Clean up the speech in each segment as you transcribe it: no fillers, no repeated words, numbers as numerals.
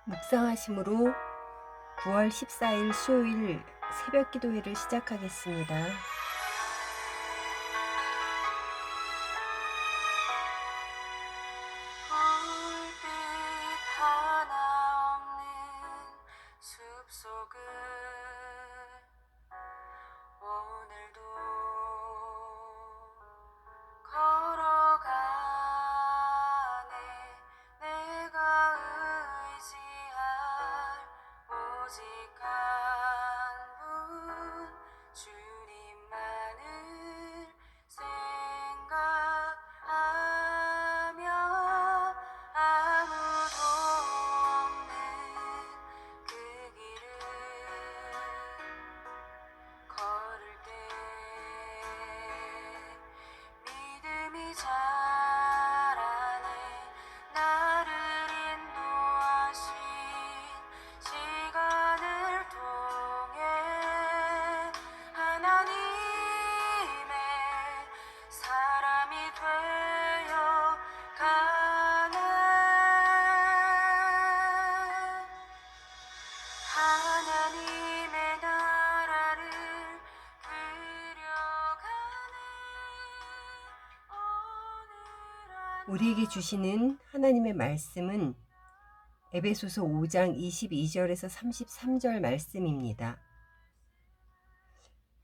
묵상하심으로 9월 14일 수요일 새벽 기도회를 시작하겠습니다. 불빛 하나 없는 숲속을 오늘도 걸어가네. 내가 의지할 오직 한 분, 주님만을 생각하며 아무도 없는 그 길을 걸을 때 믿음이 자라네. 나를 인도하신 시간을 통해 하나님의 사람이 되어 가네. 하나님의 나라를 그려가네. 우리에게 주시는 하나님의 말씀은 에베소서 5장 22절에서 33절 말씀입니다.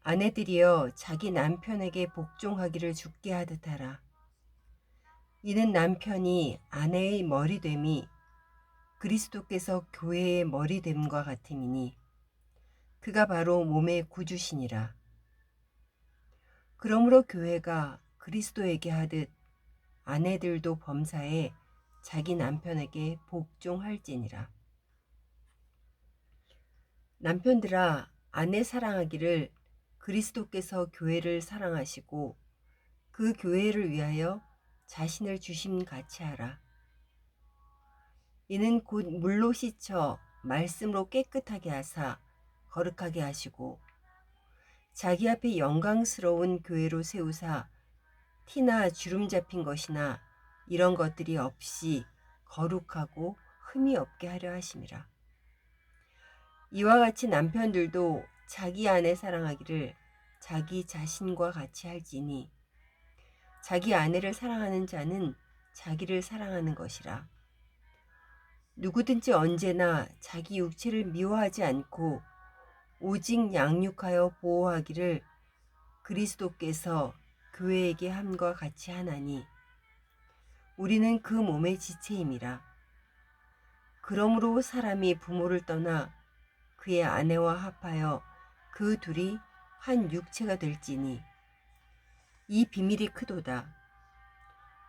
아내들이여 자기 남편에게 복종하기를 주께 하듯 하라. 이는 남편이 아내의 머리됨이 그리스도께서 교회의 머리됨과 같음이니 그가 바로 몸의 구주시니라. 그러므로 교회가 그리스도에게 하듯 아내들도 범사에 자기 남편에게 복종할지니라. 남편들아, 아내 사랑하기를 그리스도께서 교회를 사랑하시고 그 교회를 위하여 자신을 주심같이 하라. 이는 곧 물로 씻어 말씀으로 깨끗하게 하사 거룩하게 하시고 자기 앞에 영광스러운 교회로 세우사 티나 주름 잡힌 것이나 이런 것들이 없이 거룩하고 흠이 없게 하려 하심이라. 이와 같이 남편들도 자기 아내 사랑하기를 자기 자신과 같이 할지니 자기 아내를 사랑하는 자는 자기를 사랑하는 것이라. 누구든지 언제나 자기 육체를 미워하지 않고 오직 양육하여 보호하기를 그리스도께서 교회에게 함과 같이 하나니 우리는 그 몸의 지체임이라. 그러므로 사람이 부모를 떠나 그의 아내와 합하여 그 둘이 한 육체가 될지니 이 비밀이 크도다.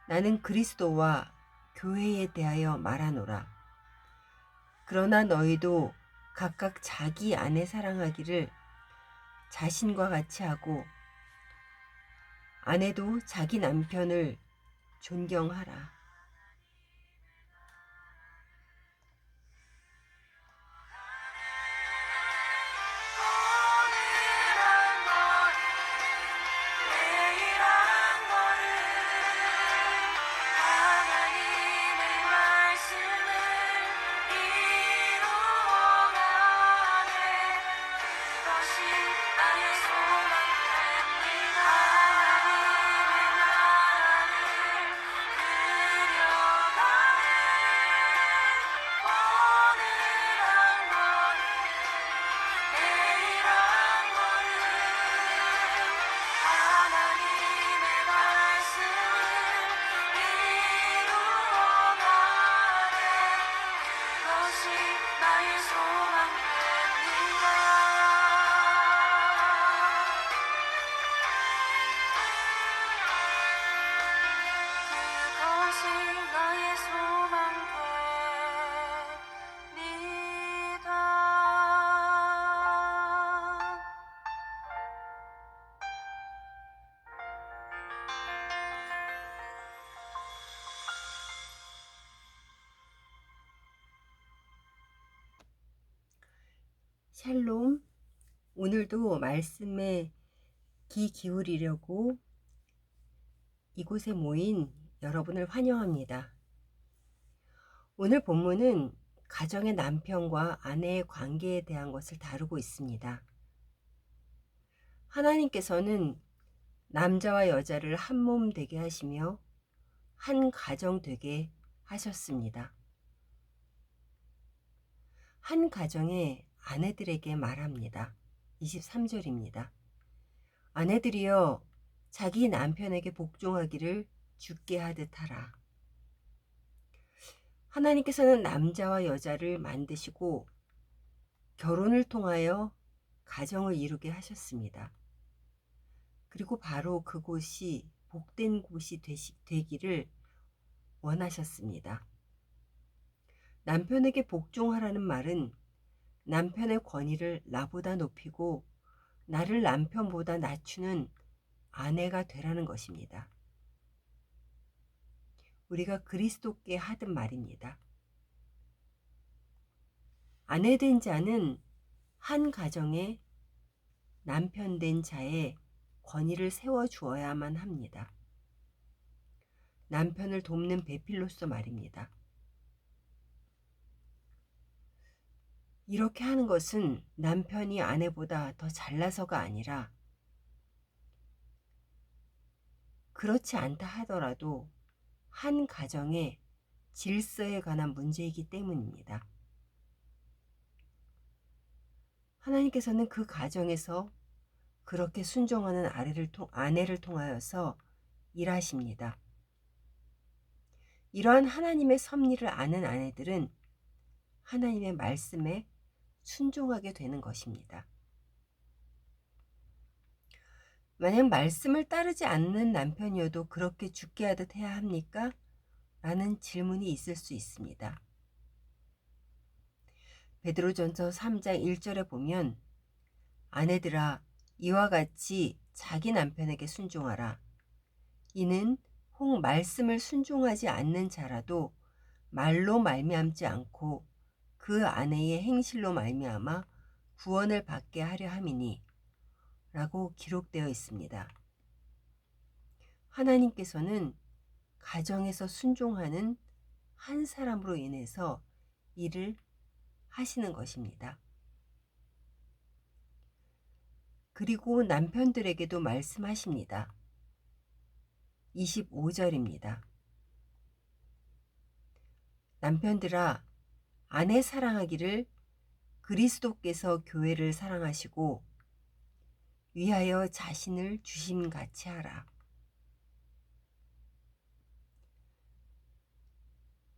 나는 그리스도와 교회에 대하여 말하노라. 그러나 너희도 각각 자기 아내 사랑하기를 자신과 같이 하고 아내도 자기 남편을 존경하라. 오늘 한 거를 내일 한 거를 하나님의 말씀을 이루어가네. 그것이 나의 소망 됩니다. 하나님의 나라를 그려가네. 오늘 한 거를 내일 한 거를 하나님의 말씀을 이루어가네. 그것이 나의 소망 됩니다. 그것이 나의 소망 됩니다. 샬롬. 오늘도 말씀에 귀 기울이려고 이곳에 모인 여러분을 환영합니다. 오늘 본문은 가정의 남편과 아내의 관계에 대한 것을 다루고 있습니다. 하나님께서는 남자와 여자를 한 몸 되게 하시며 한 가정 되게 하셨습니다. 한 가정의 아내들에게 말합니다. 23절입니다. 아내들이여 자기 남편에게 복종하기를 주께 하듯 하라. 하나님께서는 남자와 여자를 만드시고 결혼을 통하여 가정을 이루게 하셨습니다. 그리고 바로 그곳이 복된 곳이 되기를 원하셨습니다. 남편에게 복종하라는 말은 남편의 권위를 나보다 높이고 나를 남편보다 낮추는 아내가 되라는 것입니다. 우리가 그리스도께 하던 말입니다. 아내 된 자는 한 가정에 남편 된 자의 권위를 세워주어야만 합니다. 남편을 돕는 배필로서 말입니다. 이렇게 하는 것은 남편이 아내보다 더 잘나서가 아니라 그렇지 않다 하더라도 한 가정의 질서에 관한 문제이기 때문입니다. 하나님께서는 그 가정에서 그렇게 순종하는 아내를 통하여서 일하십니다. 이러한 하나님의 섭리를 아는 아내들은 하나님의 말씀에 순종하게 되는 것입니다. 만약 말씀을 따르지 않는 남편이어도 그렇게 죽게 하듯 해야 합니까? 라는 질문이 있을 수 있습니다. 베드로전서 3장 1절에 보면 아내들아 이와 같이 자기 남편에게 순종하라. 이는 혹 말씀을 순종하지 않는 자라도 말로 말미암지 않고 그 아내의 행실로 말미암아 구원을 받게 하려 함이니 라고 기록되어 있습니다. 하나님께서는 가정에서 순종하는 한 사람으로 인해서 일을 하시는 것입니다. 그리고 남편들에게도 말씀하십니다. 25절입니다. 남편들아 아내 사랑하기를 그리스도께서 교회를 사랑하시고 위하여 자신을 주심같이 하라.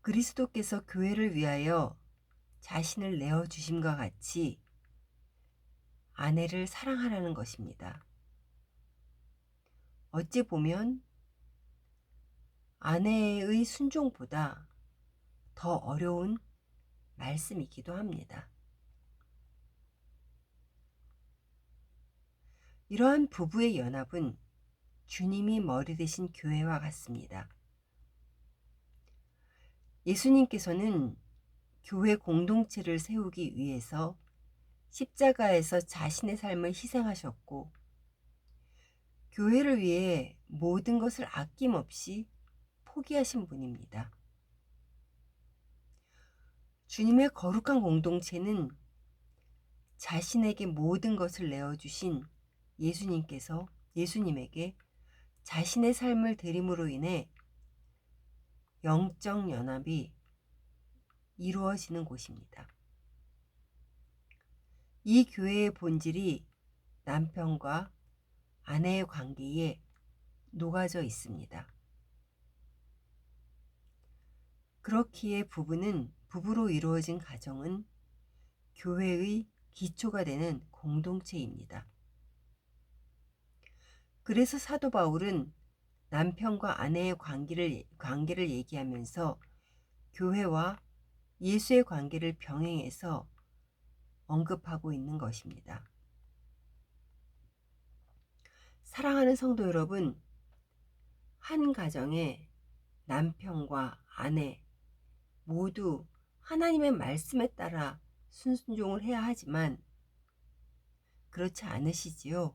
그리스도께서 교회를 위하여 자신을 내어주심과 같이 아내를 사랑하라는 것입니다. 어찌 보면 아내의 순종보다 더 어려운 말씀이기도 합니다. 이러한 부부의 연합은 주님이 머리 되신 교회와 같습니다. 예수님께서는 교회 공동체를 세우기 위해서 십자가에서 자신의 삶을 희생하셨고 교회를 위해 모든 것을 아낌없이 포기하신 분입니다. 주님의 거룩한 공동체는 자신에게 모든 것을 내어주신 예수님에게 자신의 삶을 드림으로 인해 영적 연합이 이루어지는 곳입니다. 이 교회의 본질이 남편과 아내의 관계에 녹아져 있습니다. 그렇기에 부부로 이루어진 가정은 교회의 기초가 되는 공동체입니다. 그래서 사도 바울은 남편과 아내의 관계를 얘기하면서 교회와 예수의 관계를 병행해서 언급하고 있는 것입니다. 사랑하는 성도 여러분, 한 가정에 남편과 아내 모두 하나님의 말씀에 따라 순종을 해야 하지만 그렇지 않으시지요?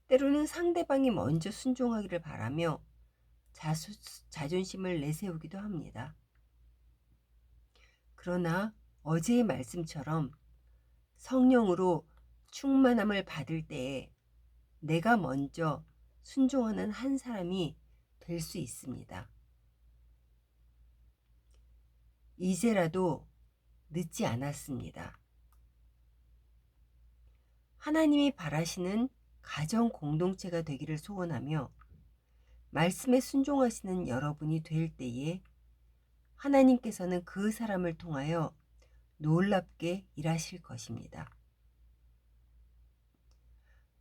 때로는 상대방이 먼저 순종하기를 바라며 자존심을 내세우기도 합니다. 그러나 어제의 말씀처럼 성령으로 충만함을 받을 때에 내가 먼저 순종하는 한 사람이 될 수 있습니다. 이제라도 늦지 않았습니다. 하나님이 바라시는 가정 공동체가 되기를 소원하며 말씀에 순종하시는 여러분이 될 때에 하나님께서는 그 사람을 통하여 놀랍게 일하실 것입니다.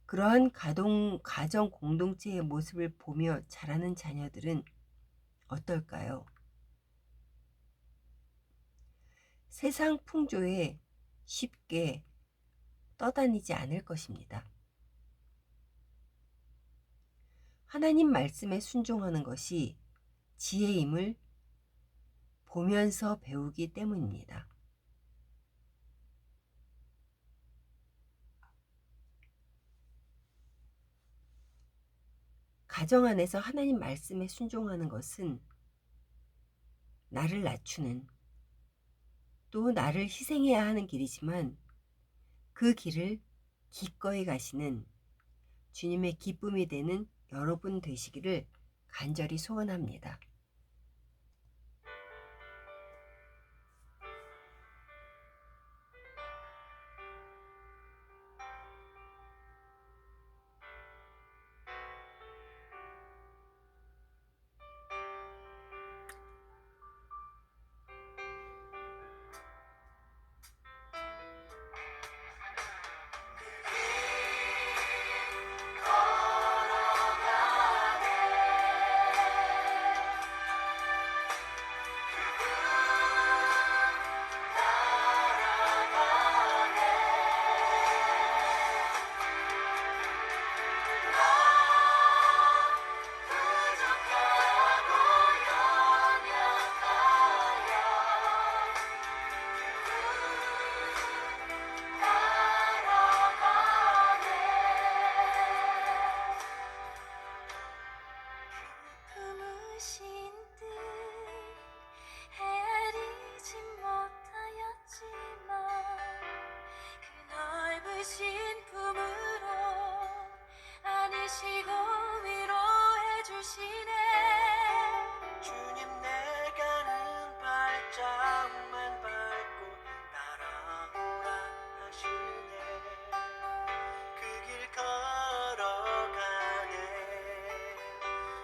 그러한 가정 공동체의 모습을 보며 자라는 자녀들은 어떨까요? 세상 풍조에 쉽게 떠다니지 않을 것입니다. 하나님 말씀에 순종하는 것이 지혜임을 보면서 배우기 때문입니다. 가정 안에서 하나님 말씀에 순종하는 것은 나를 낮추는, 또 나를 희생해야 하는 길이지만 그 길을 기꺼이 가시는 주님의 기쁨이 되는 여러분 되시기를 간절히 소원합니다. 품으신 뜻 헤아리지 못하였지만 그 넓으신 품으로 안으시고 위로해 주시네. 주님 내가는 발자국만 밟고 따라오라 하시네. 그 길 걸어가네.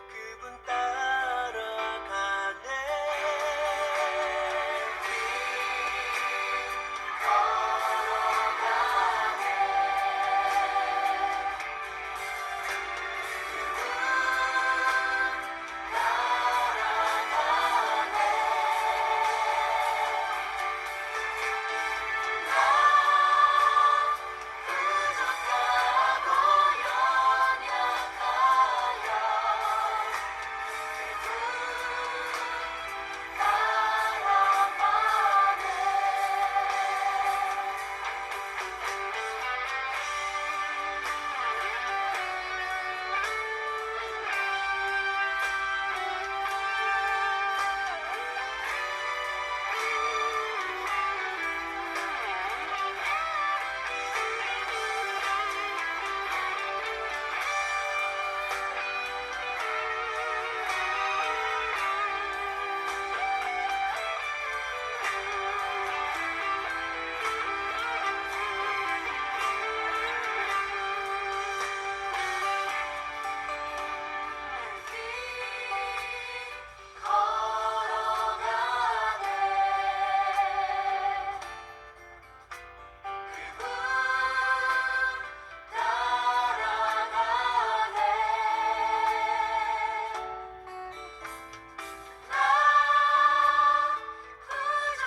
그분 따라가네.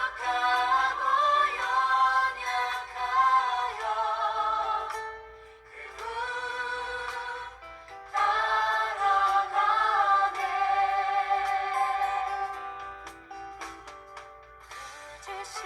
부족하고 연약하여 주신